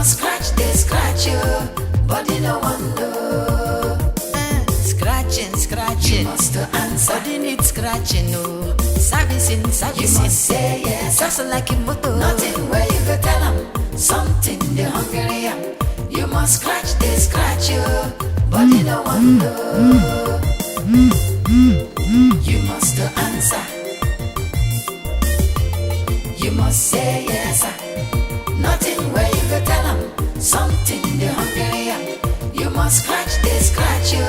must scratch, they scratch you, body no one know. Scratching, scratching, you must answer. Body need scratching, no. Servicing, servicing, you must say yes. Just like a motor. Nothing where you go tell them. Something they hungry am. You must scratch, they scratch you, body no one know. You must answer. You must say yes. Nothing where you go tell them. Something they hungry am. You must scratch, they scratch you,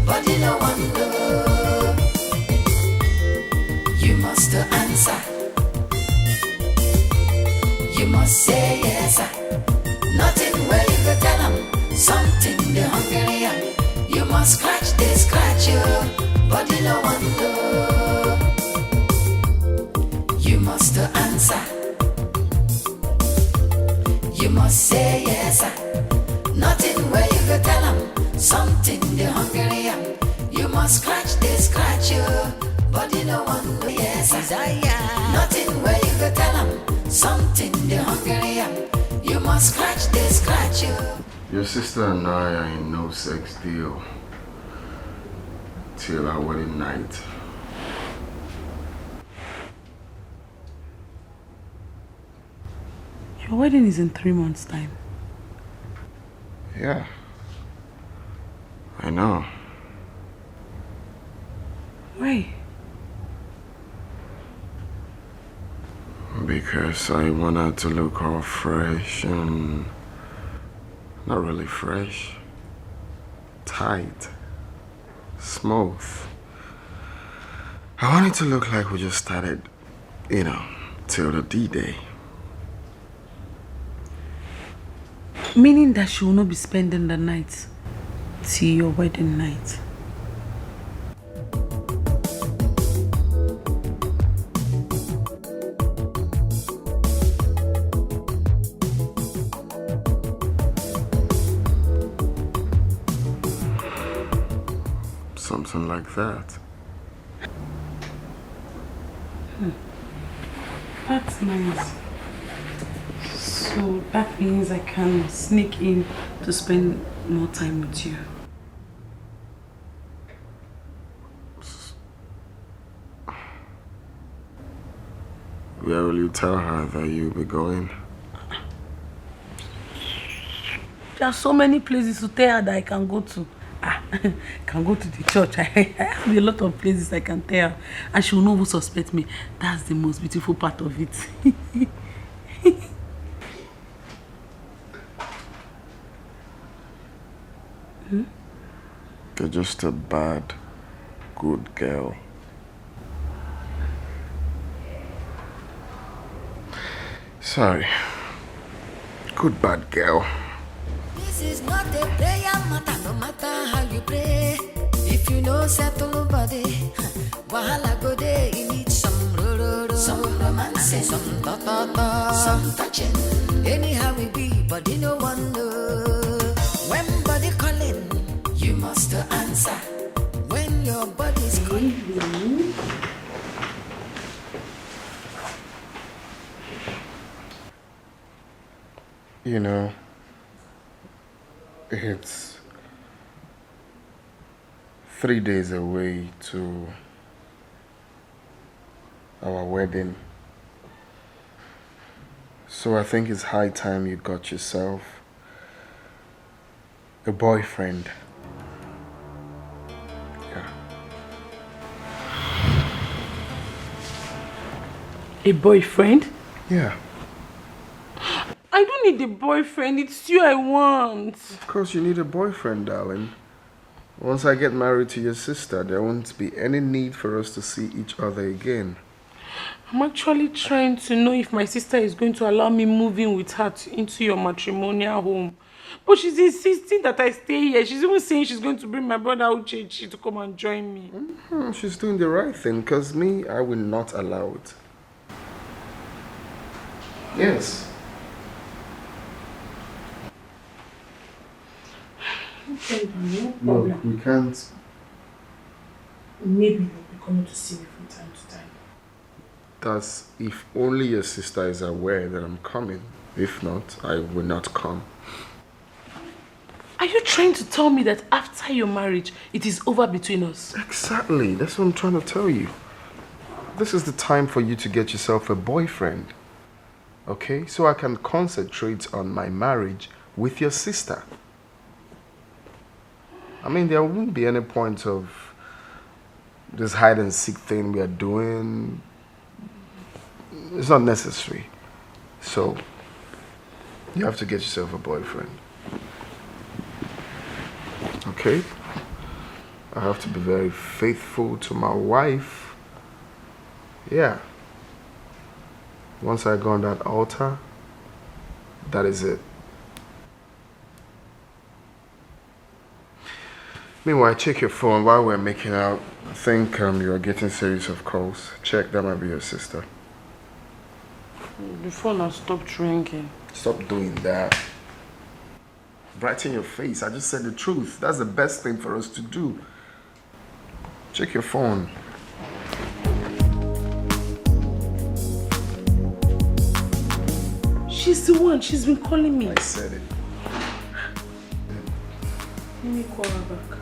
body no one know. You must answer. You must say yes. Nothing where you go tell them. Something they hungry am. You must scratch, they scratch you, body no one know. You must answer. You must say yes. Nothing where you go tell them. Something they hungry am. You must scratch, they scratch you, body no one know. Yes, nothing where you go tell them. Something they hungry am. You must scratch, they scratch you. Your sister and I are in no sex deal till our wedding night. Your wedding is in 3 months' time. Yeah, I know. Why? Because I want her to look all fresh and not really fresh, tight, smooth. I want it to look like we just started, you know, till the D-Day. Meaning that she will not be spending the night till your wedding night. Something like that. That's nice. So that means I can sneak in to spend more time with you. Where will you tell her that you'll be going? There are so many places to tell her that I can go to. I can go to the church. I have a lot of places I can tell her. And she will not even suspect me. That's the most beautiful part of it. You're just a bad, good girl. Sorry. Good bad girl. This is not a prayer matter, no matter how you pray. If you know settle nobody, wahala go there. You need some some romance, some ta-ta-ta, some touching. Anyhow we be, body no one know. When body calling, you must answer. When your body's calling. You know, it's 3 days away to our wedding. So I think it's high time you got yourself a boyfriend. Yeah. A boyfriend? Yeah. I don't need a boyfriend. It's you I want. Of course you need a boyfriend, darling. Once I get married to your sister, there won't be any need for us to see each other again. I'm actually trying to know if my sister is going to allow me move in with her into your matrimonial home. But she's insisting that I stay here. She's even saying she's going to bring my brother Uchechi to come and join me. She's doing the right thing, because me, I will not allow it. Yes. Okay, no problem. Look, we can't. Maybe you'll be coming to see me from time to time. That's if only your sister is aware that I'm coming. If not, I will not come. Are you trying to tell me that after your marriage, it is over between us? Exactly. That's what I'm trying to tell you. This is the time for you to get yourself a boyfriend. Okay? So I can concentrate on my marriage with your sister. I mean, there won't be any point of this hide and seek thing we are doing. It's not necessary. So, you have to get yourself a boyfriend. Okay? I have to be very faithful to my wife. Yeah. Once I go on that altar, that is it. Meanwhile, check your phone while we're making out. I think you are getting series of calls. Check, that might be your sister. The phone has stopped ringing. Stop doing that. Brighten your face. I just said the truth. That's the best thing for us to do. Check your phone. She's the one. She's been calling me. I said it. Let me call her back.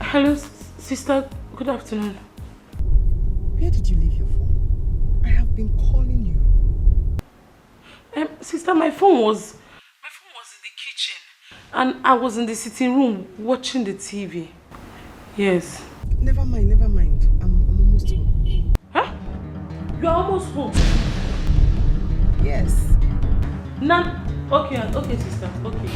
Hello, sister. Good afternoon. Where did you leave your phone? I have been calling you. Sister, my phone was in the kitchen, and I was in the sitting room watching the TV. Yes. Never mind. I'm almost home. Huh? You are almost home. Yes. Okay, sister. Okay.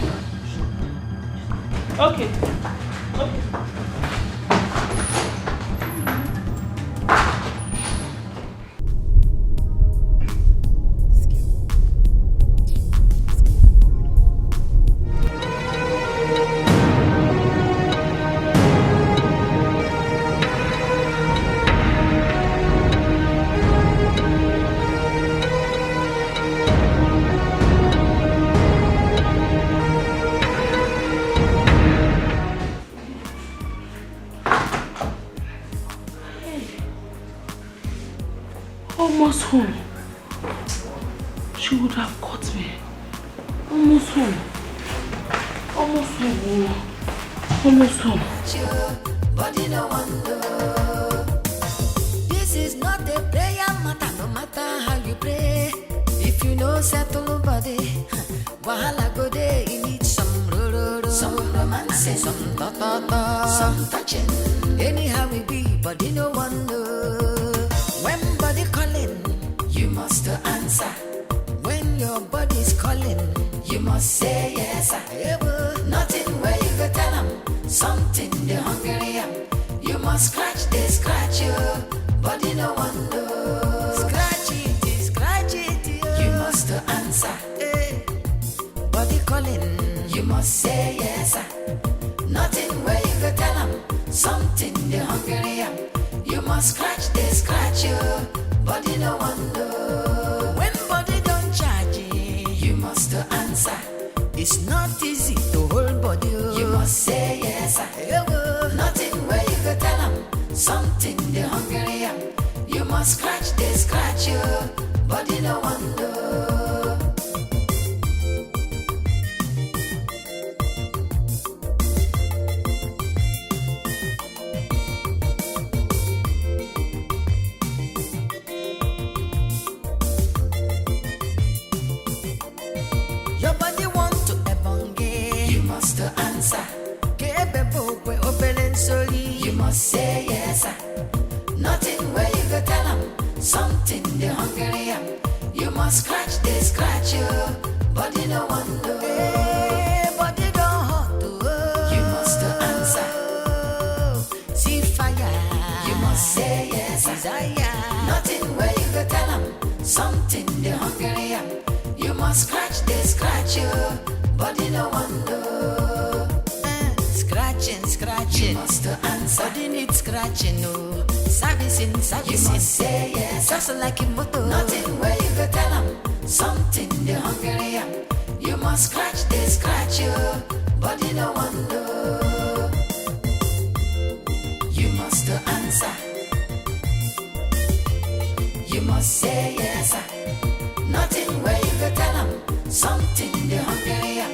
Almost home. She would have caught me. Almost home. Body no wonder. This is not a prayer matter, no matter how you pray. If you know settle body, wahala go there. You need some some romance, some ta, some touching. Anyhow we be, body no wonder. When body calling, you must answer. When your body's calling, you must say yes. Nothing where you go tell them. Something they hungry am. You must scratch you. Body no wonder. Scratch it. You must answer. Body calling, you must say yes. Nothing where you go tell them. Something they hungry am. You must scratch you. Body no wonder. When body don't charge you must answer. It's not easy to hold body. You must say yes. Nothing where you go tell them. Something they hungry am. You must scratch you. Body no wonder. Your body want to ebonge. You must answer. You must say yes. Nothing where you go tell them. Something they hungry am. You must scratch you. Body no wonder. Body don't hot. You must answer. See fire. You must say yes. Desire. Nothing where you go tell them. Something they hungry am. You must scratch you. Body no wonder. Scratching. You must answer. Body needs scratching, no. Servicing. You must say yes. Just like a motor. Nothing where you go tell them. Something they hungry am. You must scratch you. Body no wonder. answer. You must say yes, sir. Nothing where you go tell them. Something they hungry am.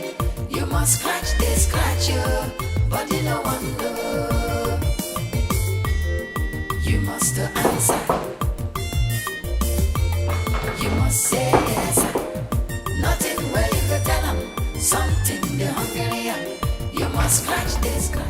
You must scratch, they scratch you. Body no one know. You must answer. You must say yes, sir. Nothing where you go tell them. Something they hungry am. You must scratch, they scratch.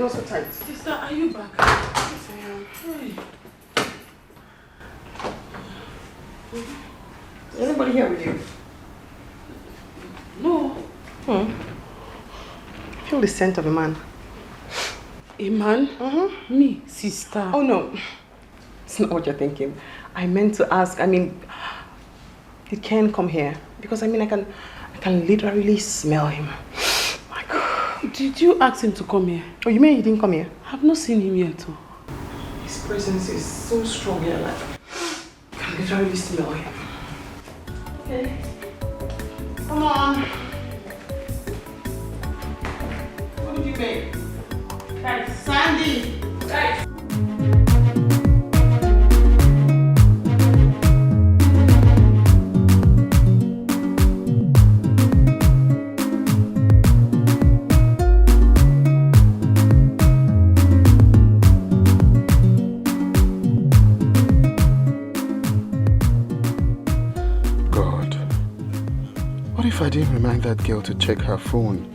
So tight. Sister, are you back? Yes, I am. Is anybody here with you? No. I feel the scent of a man. A man? Me, sister. Oh no, it's not what you're thinking. I meant to ask. He can come here because I can literally smell him. My God. Did you ask him to come here? Oh, you mean he didn't come here? I've not seen him yet. His presence is so strong here, I can literally smell him. Okay. Come on. What did you make? Guys, Sandy! Guys! If I didn't remind that girl to check her phone,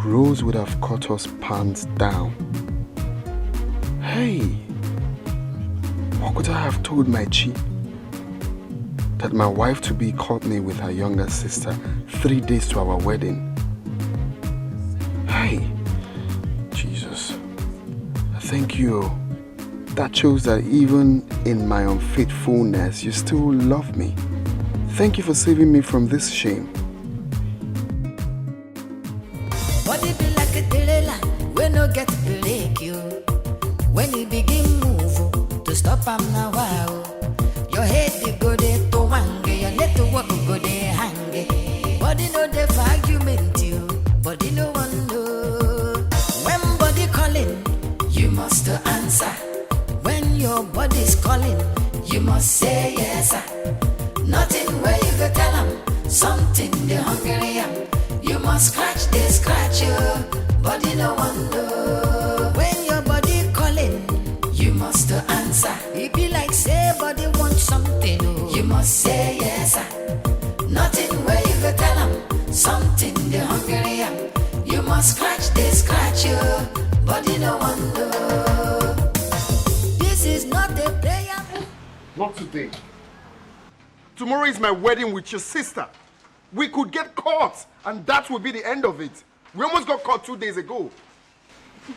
Rose would have caught us pants down. Hey, what could I have told my chi? That my wife-to-be caught me with her younger sister 3 days to our wedding. Hey, Jesus, thank you. That shows that even in my unfaithfulness, you still love me. Thank you for saving me from this shame. Body be like a trailer, we no get break you. When you begin move, to stop am now wow. Your head they go there to wange, your leg to walk go there hang. Body no dey for argument you, body no one know. When body calling, you must answer. When your body's calling, you must say yes, sir. Nothing where you go tell them. Something they hungry am. You must scratch, they scratch you. Body no one know. When your body calling, you must answer. It be like say body want something. You must say yes, sir. Nothing where you go tell them. Something they hungry am. You must scratch, they scratch you. Body no one know. This is not a prayer. Not today. Tomorrow is my wedding with your sister. We could get caught, and that would be the end of it. We almost got caught 2 days ago.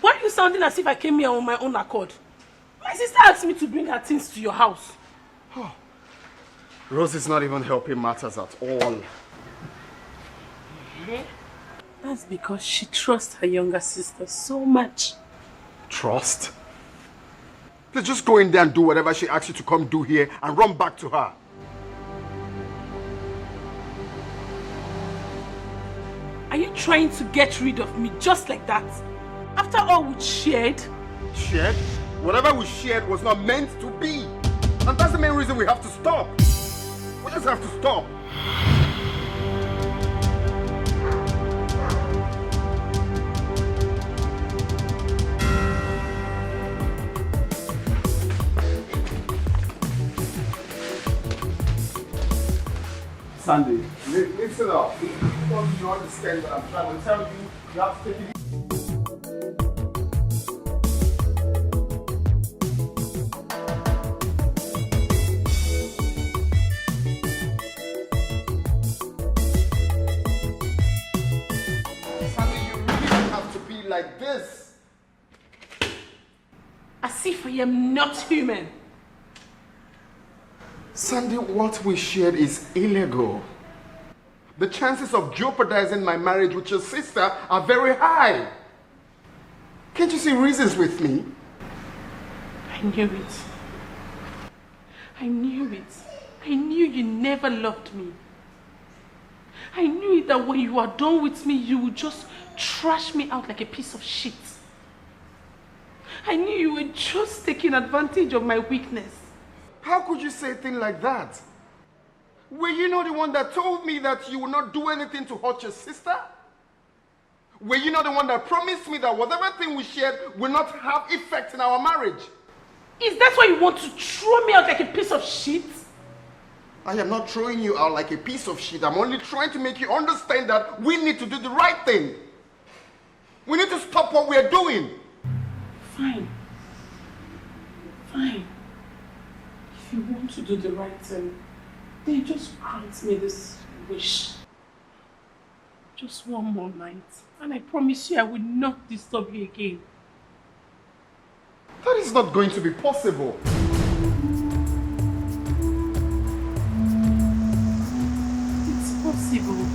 Why are you sounding as if I came here on my own accord? My sister asked me to bring her things to your house. Oh. Rose is not even helping matters at all. That's because she trusts her younger sister so much. Trust? Please just go in there and do whatever she asks you to come do here and run back to her. Are you trying to get rid of me just like that? After all we shared? Shared? Whatever we shared was not meant to be. And that's the main reason we have to stop. We just have to stop. Sandy, listen up. Don't you understand what I'm trying to tell you? You have to take it easy. Sandy, you really have to be like this. As if I am not human. Sandy, what we shared is illegal. The chances of jeopardizing my marriage with your sister are very high. Can't you see reasons with me? I knew it. I knew it. I knew you never loved me. I knew it that when you are done with me, you would just trash me out like a piece of shit. I knew you were just taking advantage of my weakness. How could you say a thing like that? Were you not the one that told me that you would not do anything to hurt your sister? Were you not the one that promised me that whatever thing we shared will not have effect in our marriage? Is that why you want to throw me out like a piece of shit? I am not throwing you out like a piece of shit. I'm only trying to make you understand that we need to do the right thing. We need to stop what we are doing. Fine. Fine. If you want to do the right thing, then just grant me this wish. Just one more night. And I promise you I will not disturb you again. That is not going to be possible. It's possible.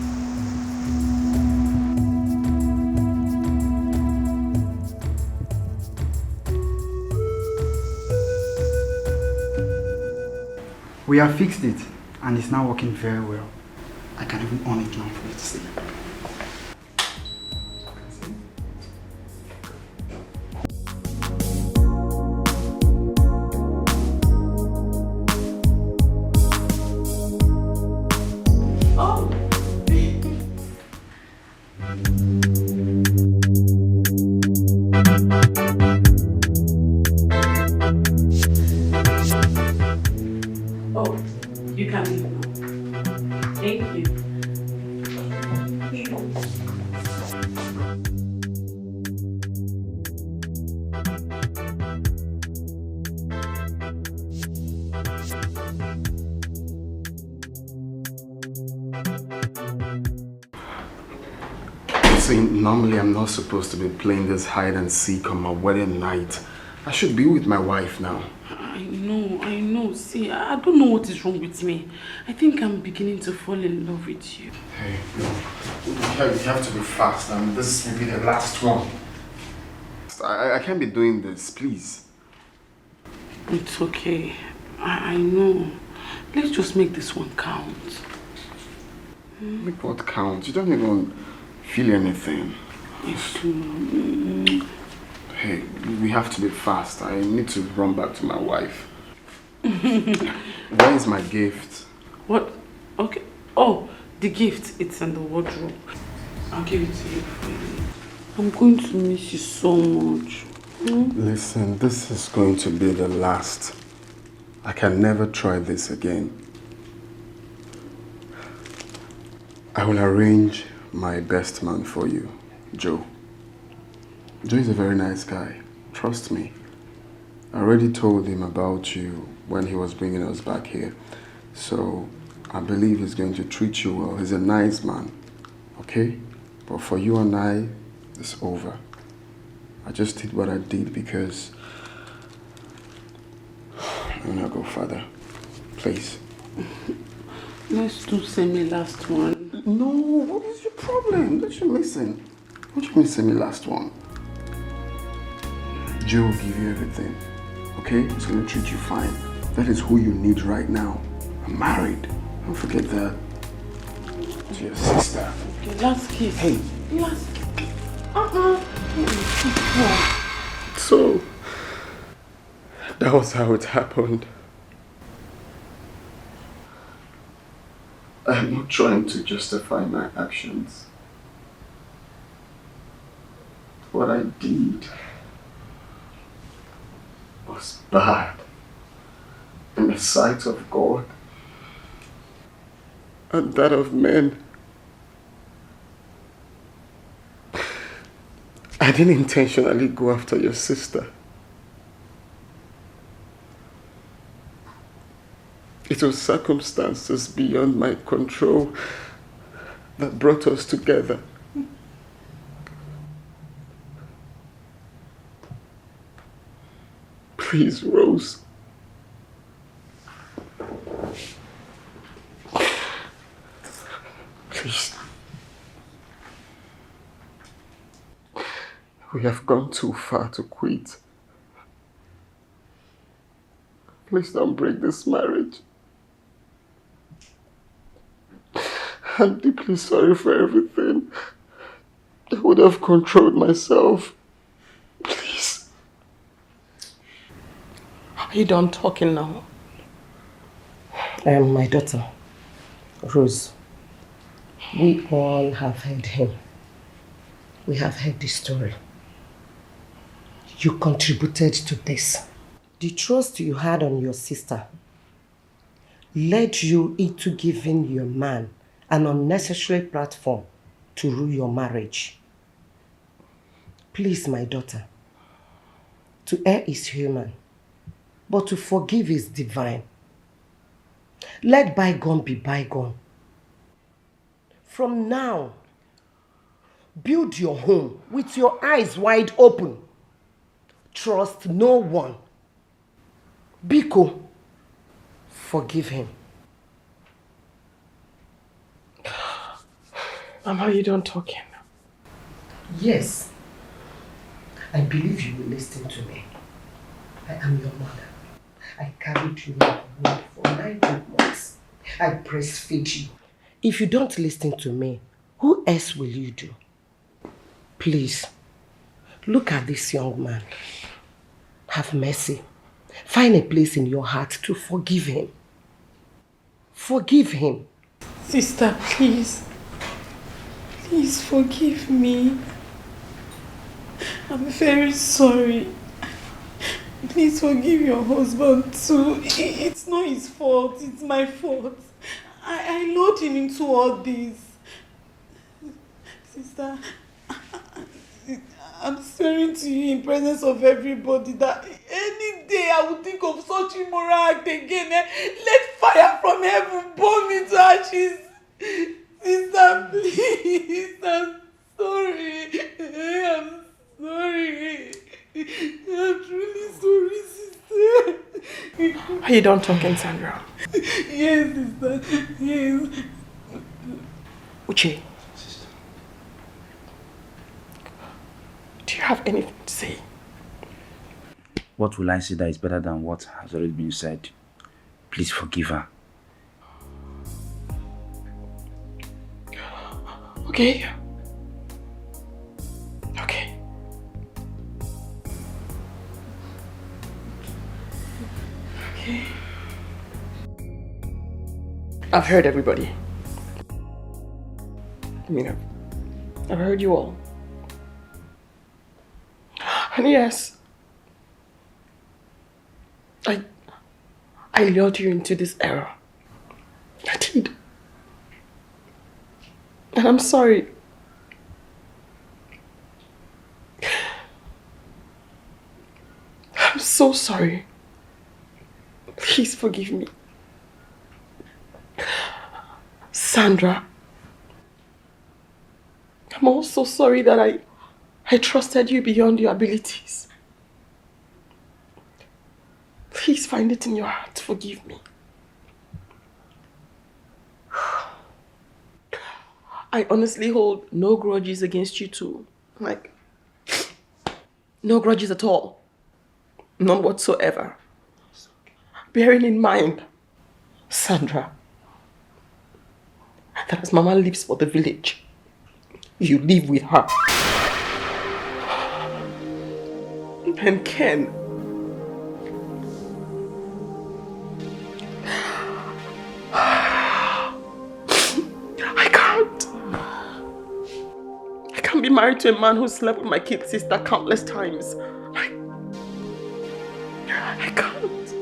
We have fixed it and it's now working very well. I can even on it now for you to see. Normally, I'm not supposed to be playing this hide and seek on my wedding night. I should be with my wife now. I know. See, I don't know what is wrong with me. I think I'm beginning to fall in love with you. Hey, you have to be fast, and this will be the last one. I can't be doing this, please. It's okay. I know. Let's just make this one count. Make what count? You don't even feel anything. Hey, we have to be fast. I need to run back to my wife. Where is my gift? What? Okay. Oh, the gift. It's in the wardrobe. I'll give it to you for you. I'm going to miss you so much. Listen, this is going to be the last. I can never try this again. I will arrange my best man for you, Joe. Joe is a very nice guy. Trust me. I already told him about you when he was bringing us back here. So I believe he's going to treat you well. He's a nice man. Okay? But for you and I, it's over. I just did what I did because... I'm gonna go further. Please. Let's do semi-last one. No, what is your problem? What you missing? What you missing the last one? Joe will give you everything. Okay? He's gonna treat you fine. That is who you need right now. I'm married. Don't forget that. To your sister. Okay, last kiss. Hey. Last kiss. So, that was how it happened. I'm not trying to justify my actions. What I did was bad in the sight of God and that of men. I didn't intentionally go after your sister. It was circumstances beyond my control that brought us together. Please, Rose. Please. We we have gone too far to quit. Please don't break this marriage. I'm deeply sorry for everything. I would have controlled myself. Please. Are you done talking now? My daughter, Rose, we all have heard him. We have heard the story. You contributed to this. The trust you had on your sister led you into giving your man an unnecessary platform to ruin your marriage. Please, my daughter, to err is human, but to forgive is divine. Let bygone be bygone. From now, build your home with your eyes wide open. Trust no one. Biko, forgive him. Mama, you don't talking. Yes. I believe you will listen to me. I am your mother. I carried you in my womb for 9 good months. I breastfeed you. If you don't listen to me, who else will you do? Please, look at this young man. Have mercy. Find a place in your heart to forgive him. Forgive him. Sister, please. Please forgive me. I'm very sorry. Please forgive your husband too. It's not his fault, it's my fault. I lured him into all this. Sister, I'm swearing to you in presence of everybody that any day I would think of such immoral act again. Let fire from heaven burn me to ashes. Sister, please, I'm sorry. I'm sorry. I'm truly sorry, sister. Are you done talking, Sandra? Yes, sister. Yes. Uche. Do you have anything to say? What will I say that is better than what has already been said? Please forgive her. Okay. Okay. Okay. I've heard everybody. I mean, I've heard you all. And yes, I lured you into this error. I did. And I'm sorry. I'm so sorry. Please forgive me. Sandra, I'm also sorry that I trusted you beyond your abilities. Please find it in your heart to forgive me. I honestly hold no grudges against you two. Like, no grudges at all. None whatsoever. Bearing in mind, Sandra, that as Mama lives for the village, you live with her. And Ken, I can't be married to a man who slept with my kid sister countless times. I can't.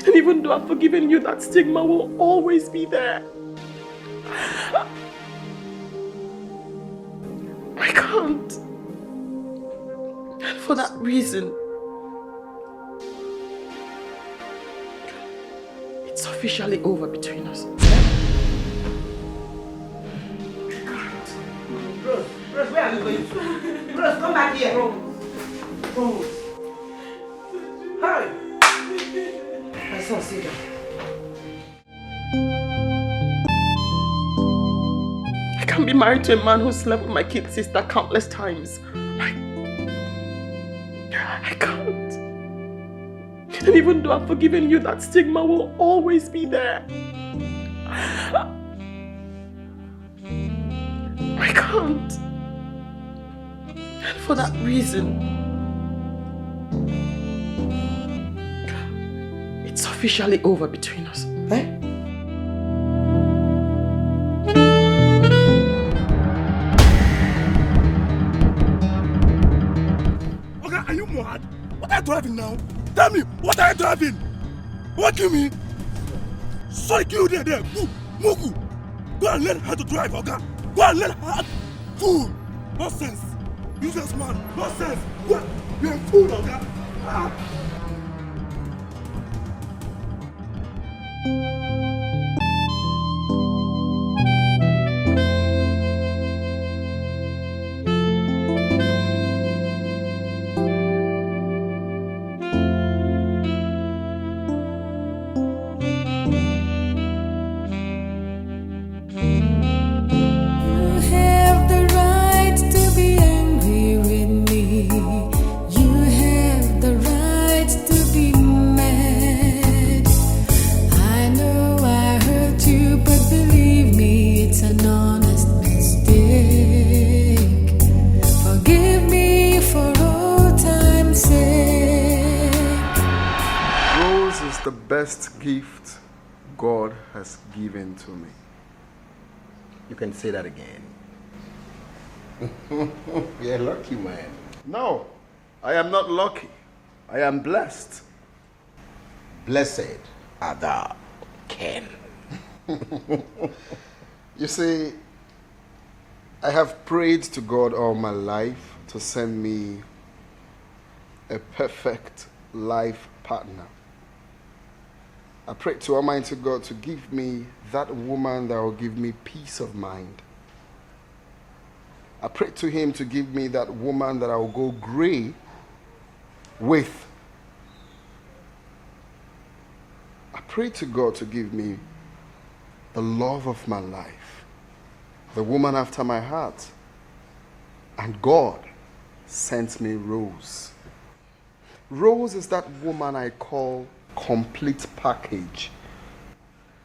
And even though I've forgiven you, that stigma will always be there. I can't. And for that reason, it's officially over between us. Rose, where are you going to? Rose, come back here. Rose. Hi. My son, sit down. I can't be married to a man who slept with my kid sister countless times. I can't. And even though I've forgiven you, that stigma will always be there. I can't. And for that reason, it's officially over between us. Eh? Okay, are you mad? What are you driving now? Tell me, what are you driving? What you mean? Sorry, you there. Mugu. Go and learn how to drive, okay? Go and learn how. Fool. Nonsense. Useless man. Nonsense. What? You're a fool, okay? Best gift God has given to me. You can say that again. You're lucky, man. No, I am not lucky. I am blessed. Blessed are thou, Ken. You see, I have prayed to God all my life to send me a perfect life partner. I prayed to Almighty God to give me that woman that will give me peace of mind. I prayed to Him to give me that woman that I will go gray with. I prayed to God to give me the love of my life, the woman after my heart. And God sent me Rose. Rose is that woman I call complete package.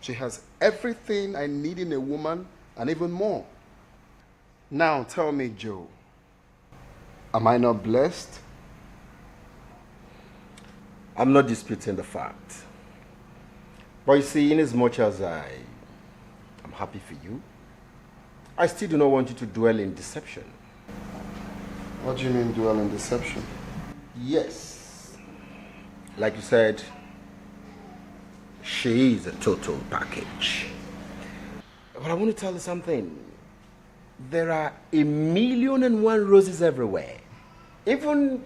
She has everything I need in a woman and even more. Now tell me, Joe, am I not blessed? I'm not disputing the fact. But you see, in as much as I'm happy for you, I still do not want you to dwell in deception. What do you mean dwell in deception? Yes. Like you said, she is a total package. But I want to tell you something. There are 1,000,001 roses everywhere. Even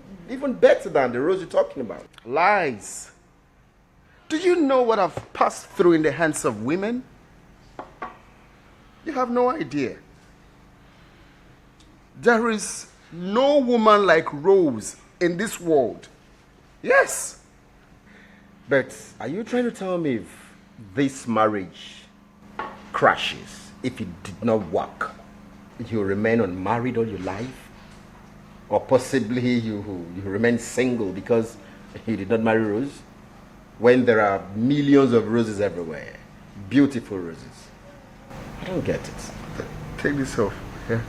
better than the rose you're talking about. Lies. Do you know what I've passed through in the hands of women? You have no idea. There is no woman like Rose in this world. Yes. But are you trying to tell me if this marriage crashes, if it did not work, you'll remain unmarried all your life? Or possibly you remain single because you did not marry Rose? When there are millions of roses everywhere, beautiful roses. I don't get it. Take this off. Here.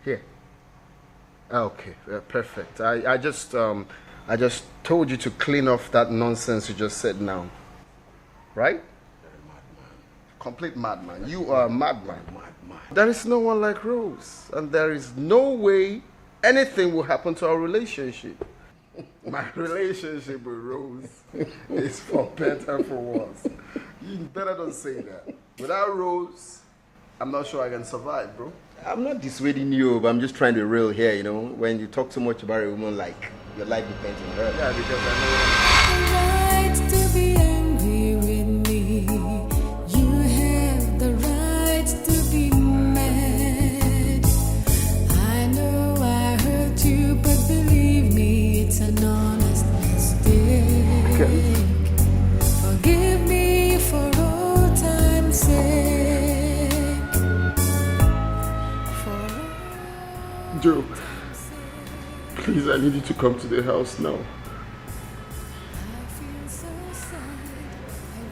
Here. Okay, perfect. I just told you to clean off that nonsense you just said now. Right? Complete madman. You are a madman. There is no one like Rose. And there is no way anything will happen to our relationship. My relationship with Rose is for better and for worse. You better don't say that. Without Rose, I'm not sure I can survive, bro. I'm not dissuading you, but I'm just trying to be real here, you know. When you talk so much about a woman, like your life depends on her. Yeah, because I Right to be angry with me. You have the right to be mad. I know I hurt you, but believe me, it's an honest mistake. Okay. Forgive me for all time's sake. Joe, Please, I need you to come to the house now.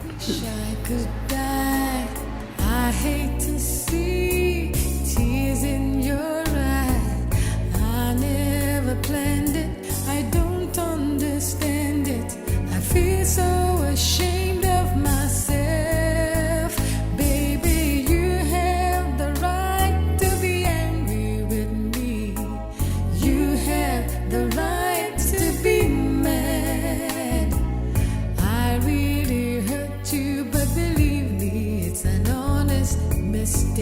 Wish I could die. I hate to see tears in your eyes. I never planned it. I don't understand it. I feel so ashamed of myself. Baby, you have the right to be angry with me. You have the right to be mad. I really hurt you, but believe me, it's an honest mistake.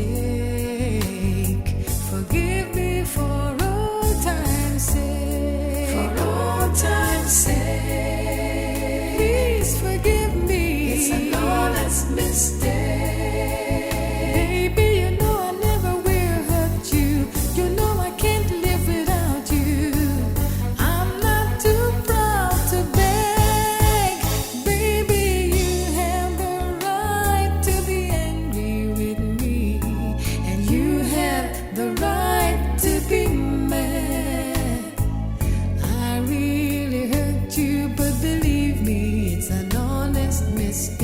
Forgive me for old time's sake. For old time's sake. Please forgive me. It's an honest mistake. Baby, you know I never will hurt you. You know I can't live without you. I'm not too proud to beg. Baby, you have the right to be angry with me. And you have the right to be mad. I really hurt you, but believe me, it's an honest mistake.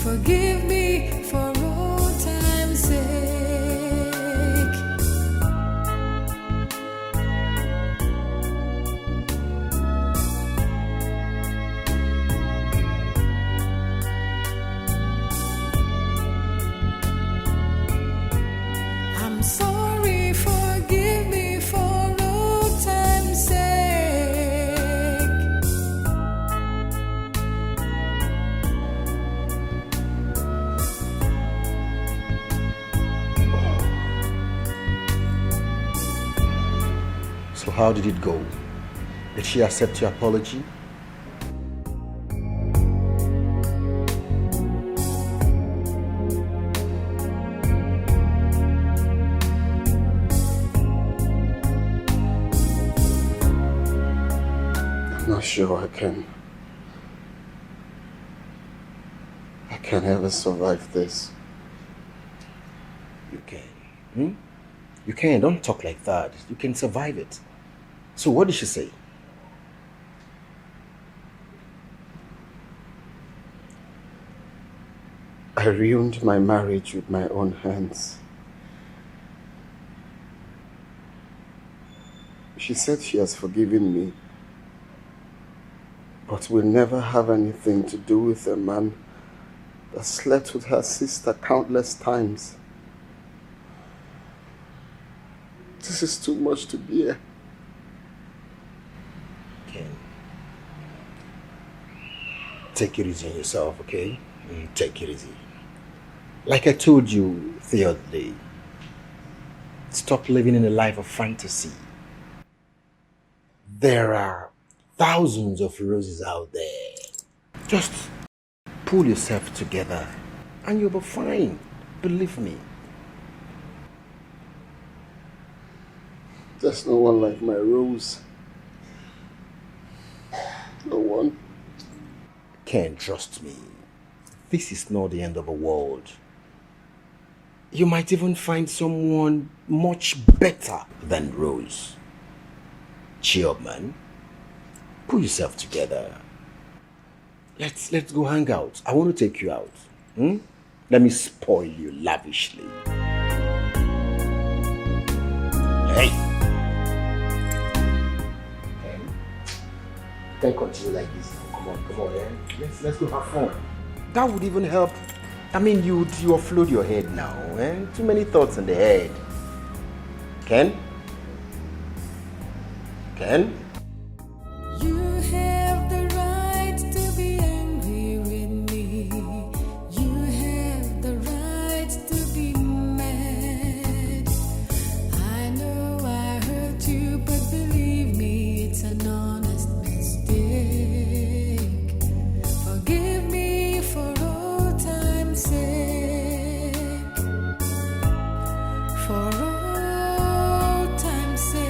Forgive me for old time's sake. I'm sorry, forgive me for old time's sake. So how did it go? Did she accept your apology? I'm not sure I can ever survive this. You can. You can. Don't talk like that. You can survive it. So what did she say? I ruined my marriage with my own hands. She said she has forgiven me, but will never have anything to do with a man that slept with her sister countless times. This is too much to bear. Ken, take it easy on yourself, okay? Take it easy. Like I told you the other day, stop living in a life of fantasy. There are thousands of roses out there. Just pull yourself together and you'll be fine. Believe me. There's no one like my Rose. No one. Ken, trust me. This is not the end of the world. You might even find someone much better than Rose. Cheer up, man. Pull yourself together. Let's go hang out. I want to take you out. Let me spoil you lavishly. Hey! You can't continue like this now. Come on, eh? Let's go have fun. That would even help. I mean, you offload your head now, eh? Too many thoughts in the head. Ken? You have the right to be angry with me. You have the right to be mad. I know I hurt you, but believe me, it's an honest mistake. Forgive me for old time's sake. For old time's sake.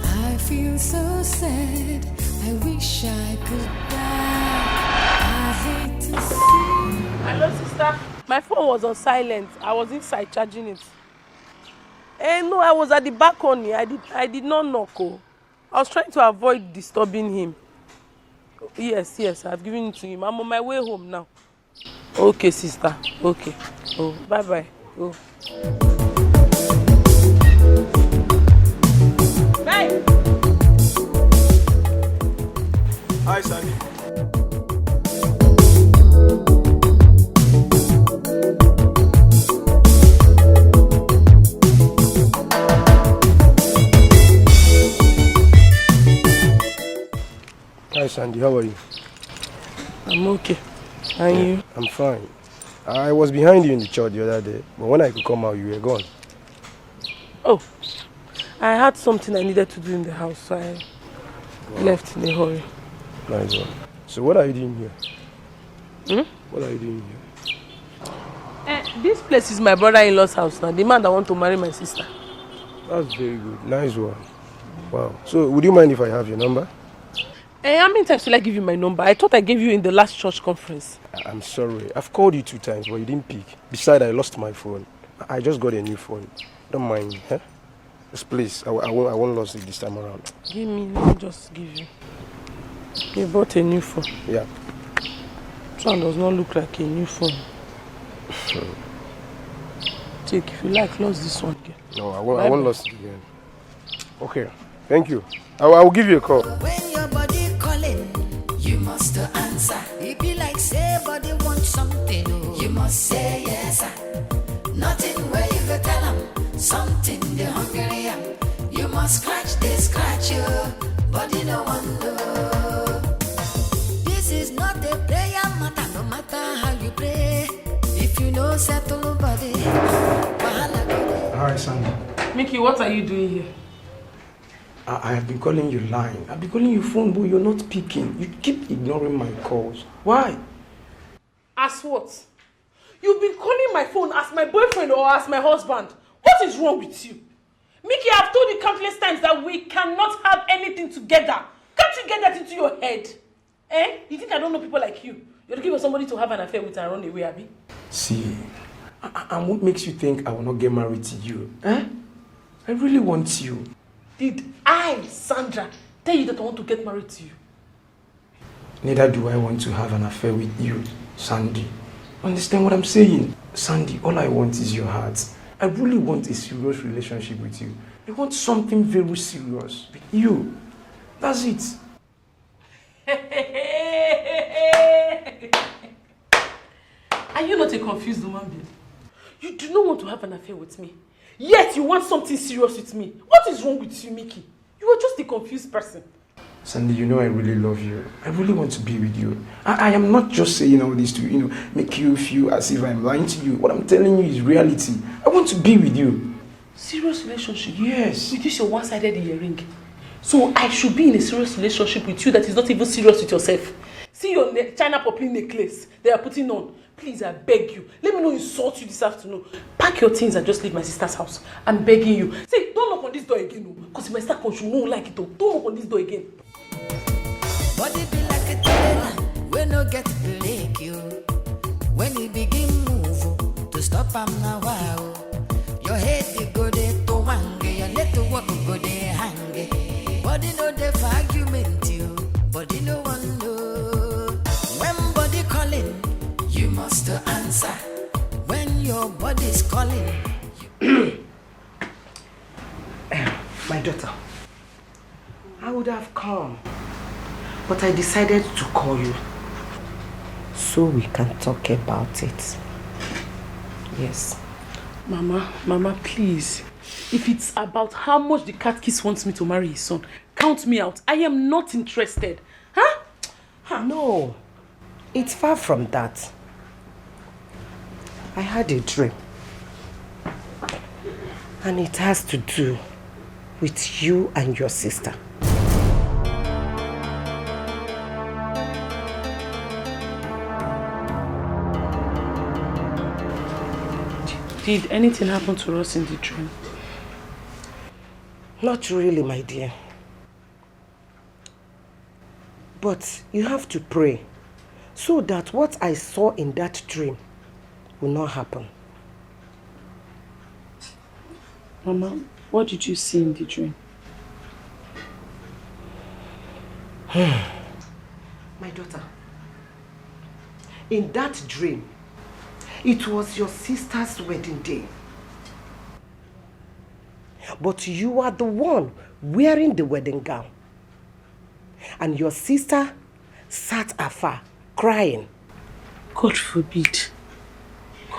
I feel so sad. I wish I could die. I hate to see. Hello, sister. My phone was on silent. I was inside charging it. No, I was at the balcony. I did not knock. Oh. I was trying to avoid disturbing him. Yes, I've given it to him. I'm on my way home now. Okay, sister. Okay. Oh, bye-bye. Oh. Bye. Hi, Sandy. Hi Sandy, how are you? I'm okay. And you? I'm fine. I was behind you in the church the other day, but when I could come out, you were gone. Oh, I had something I needed to do in the house, so I left in a hurry. Nice one. So what are you doing here? Hmm? What are you doing here? This place is my brother-in-law's house now, the man that wants to marry my sister. That's very good. Nice one. Wow. So would you mind if I have your number? How many times will I give you my number? I thought I gave you in the last church conference. I'm sorry. I've called you 2 times, but you didn't pick. Besides, I lost my phone. I just got a new phone. Don't mind, huh? Just please, I won't lose it this time around. Give me, let me just give you. You bought a new phone. Yeah. This one does not look like a new phone. Take, if you like, lose this one again. No, I won't lose it again. Okay, thank you. I will give you a call. When your body calling, you must answer. If you like say body want something, oh, you must say yes. Nothing where you go tell them something they hungry am. You must scratch you, body no one know. This is not a prayer matter, no matter how you pray. If you know settle body, Hi, Sandy. Mickey, what are you doing here? I have been calling you line. I've been calling you phone, but you're not picking. You keep ignoring my calls. Why? As what? You've been calling my phone as my boyfriend or as my husband. What is wrong with you? Mickey, I've told you countless times that we cannot have anything together. Can't you get that into your head? You think I don't know people like you? You're looking for somebody to have an affair with and run away, Abby? See, and what makes you think I will not get married to you? I really want you. Did I, Sandra, tell you that I want to get married to you? Neither do I want to have an affair with you, Sandy. Understand what I'm saying? Sandy, all I want is your heart. I really want a serious relationship with you. I want something very serious with you. That's it. Are you not a confused woman, babe? You do not want to have an affair with me. Yet you want something serious with me. What is wrong with you, Mickey? You are just a confused person. Sandy, you know I really love you. I really want to be with you. I am not just saying all this to, make you feel as if I'm lying to you. What I'm telling you is reality. I want to be with you. Serious relationship? Yes. With this your one-sided earring. So I should be in a serious relationship with you that is not even serious with yourself. See your China poppy necklace they are putting on. Please, I beg you. Let me not insult you this afternoon. Pack your things and just leave my sister's house. I'm begging you. See, don't knock on this door again. Because if my sister comes, she won't like it. Don't knock on this door again. Body be like a trailer, we no get break you. When you begin move, to stop am now wow. Your head you go there to wange, your leg to walk go there hang. Body no dey for argument you, body no one know. When body calling, you must answer. When your body's calling. My daughter, I would have come, but I decided to call you so we can talk about it. Yes. Mama, please. If it's about how much the catechist wants me to marry his son, count me out. I am not interested. Huh? No, it's far from that. I had a dream, and it has to do with you and your sister. Did anything happen to us in the dream? Not really, my dear. But you have to pray so that what I saw in that dream will not happen. Mama, what did you see in the dream? My daughter, in that dream, it was your sister's wedding day. But you are the one wearing the wedding gown. And your sister sat afar, crying. God forbid.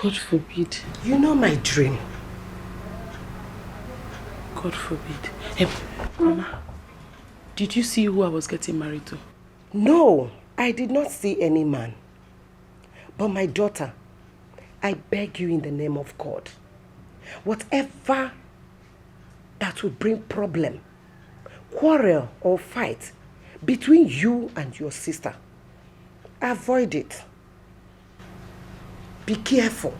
God forbid. You know my dream. God forbid. Hey, Mama, did you see who I was getting married to? No, I did not see any man. But my daughter, I beg you in the name of God, whatever that will bring problem, quarrel or fight between you and your sister, avoid it. Be careful.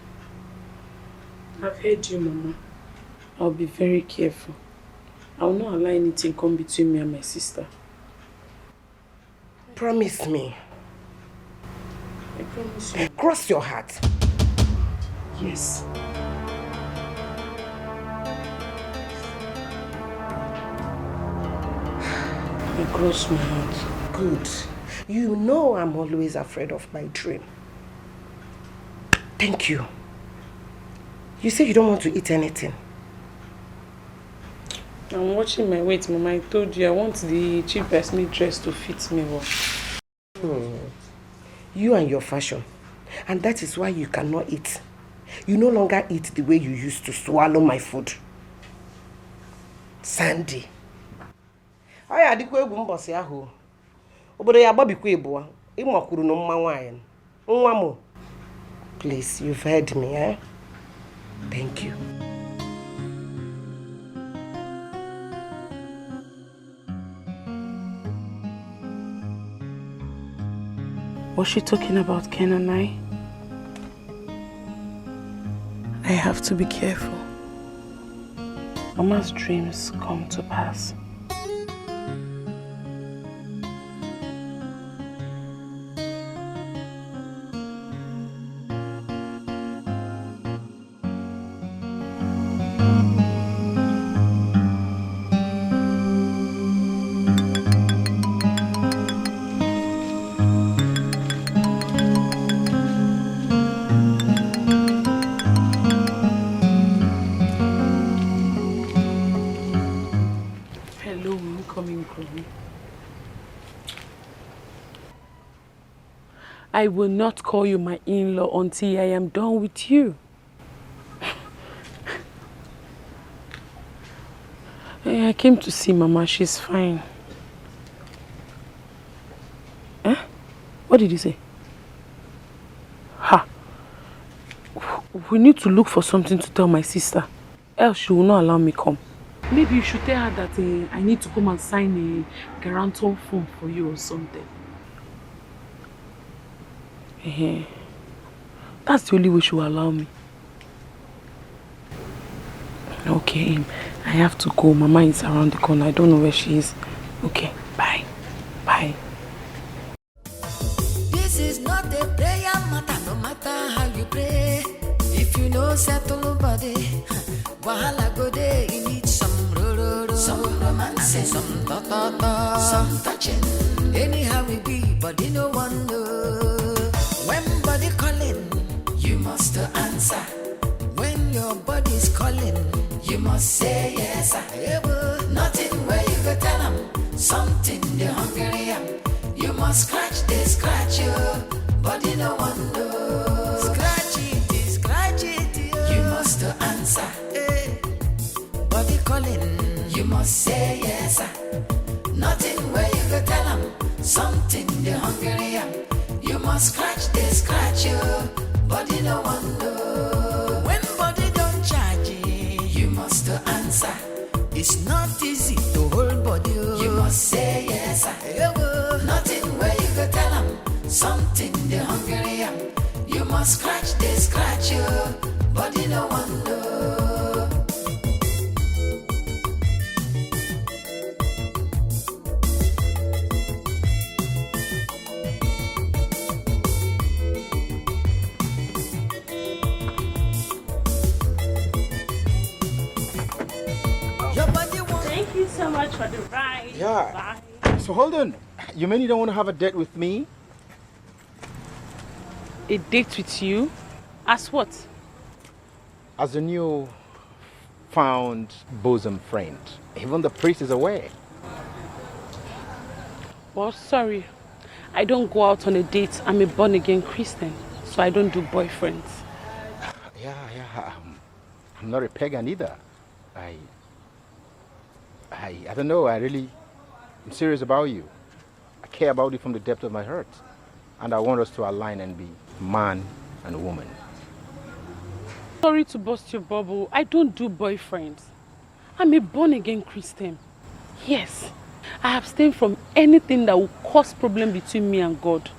I've heard you, Mama. I'll be very careful. I will not allow anything come between me and my sister. Promise me. I promise you. Cross your heart. Yes. I cross my heart. Good. You know I'm always afraid of my dream. Thank you. You say you don't want to eat anything. I'm watching my weight, Mama. I told you I want the cheapest meat dress to fit me well. You and your fashion. And that is why you cannot eat. You no longer eat the way you used to swallow my food. Sandy. Aya adikwa egwu mbosi ahụ. Obodo ya agbabikwa ebuwa. Ịmakwuru no mma nwaanyị. Nwa mo. Please, you've heard me, eh? Thank you. Was she talking about Ken and I? I have to be careful. Mama's dreams come to pass. I will not call you my in-law until I am done with you. I came to see Mama. She's fine. Eh? What did you say? Ha! We need to look for something to tell my sister. Else she will not allow me come. Maybe you should tell her that I need to come and sign a guarantor form for you or something. That's the only way she will allow me. Okay, I have to go. Mama is around the corner. I don't know where she is. Okay, bye. Bye. This is not a prayer matter, no matter how you pray. If you know settle nobody, wahala go there. You need some some romance, some ta-ta-ta, some touching. Anyhow we be, but you no one know. When body calling, you must answer. When your body's calling, you must say yes. Nothing where you go tell them something they hungry am. You must scratch, they scratch you, body no one know. Scratch it, you must answer. Body calling, you must say yes. Nothing where you go tell them something they hungry am. You must scratch, they scratch you, body no one know. When body don't charge you must answer. It's not easy to hold body. You must say yes. Nothing where you go tell them something they hungry am. You must scratch, they scratch you, body no one know. so much for the ride. Yeah. Bye. So hold on. You mean you don't want to have a date with me? A date with you? As what? As a new found bosom friend. Even the priest is aware. Well, sorry. I don't go out on a date. I'm a born-again Christian, so I don't do boyfriends. Yeah. I'm not a pagan either. I don't know. I'm serious about you. I care about you from the depth of my heart. And I want us to align and be man and woman. Sorry to burst your bubble. I don't do boyfriends. I'm a born-again Christian. Yes. I abstain from anything that will cause problem between me and God.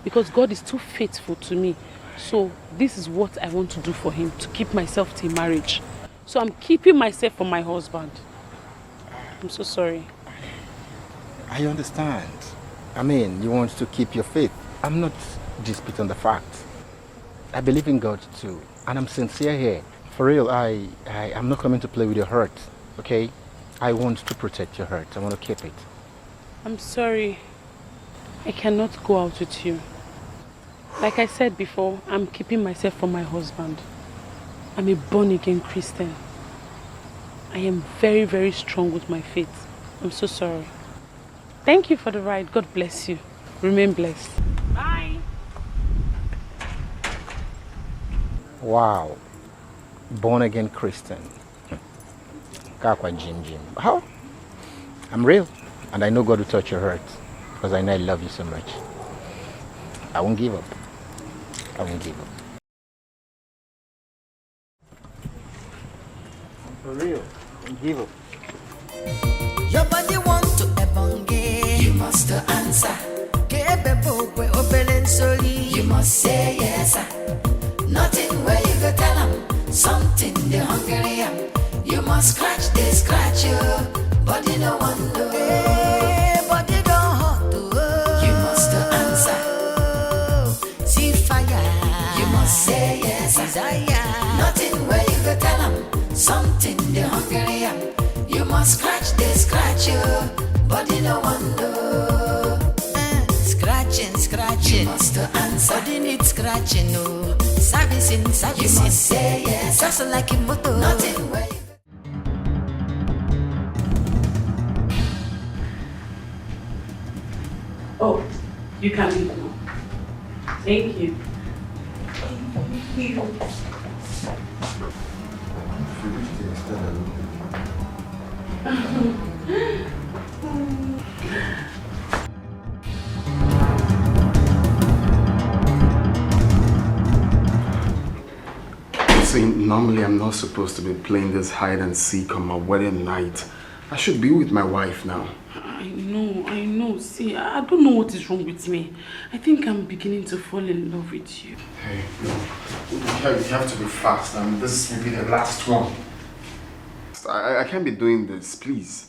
Because God is too faithful to me. So this is what I want to do for him, to keep myself till marriage. So I'm keeping myself for my husband. I'm so sorry. I understand. I mean, you want to keep your faith. I'm not disputing the fact. I believe in God too. And I'm sincere here. For real, I'm not coming to play with your heart. Okay? I want to protect your heart. I want to keep it. I'm sorry. I cannot go out with you. Like I said before, I'm keeping myself for my husband. I'm a born-again Christian. I am very, very strong with my faith. I'm so sorry. Thank you for the ride. God bless you. Remain blessed. Bye. Wow. Born-again Christian. Kakwa Jim. How? I'm real. And I know God will touch your heart. Because I know I love you so much. I won't give up. I won't give up. For real. I won't give up. Your body want to ebonge. You must answer. You must say yes. Nothing where you go tell them. Something the hungry. You must scratch you. Body no one know. Hey, body don't hot. You must answer. See fire. You must say yes. Desire. Nothing where you go tell them. Something the hungry. You must scratch you. Body no one know. Scratching. You must answer. Body needs scratching. No. Servicing. You must say yes. Just like a motor. Nothing where you. Oh, you can leave now. Thank you. See, normally I'm not supposed to be playing this hide and seek on my wedding night. I should be with my wife now. I know. See, I don't know what is wrong with me. I think I'm beginning to fall in love with you. Hey, no. You have to be fast, and this will be the last one. I can't be doing this, please.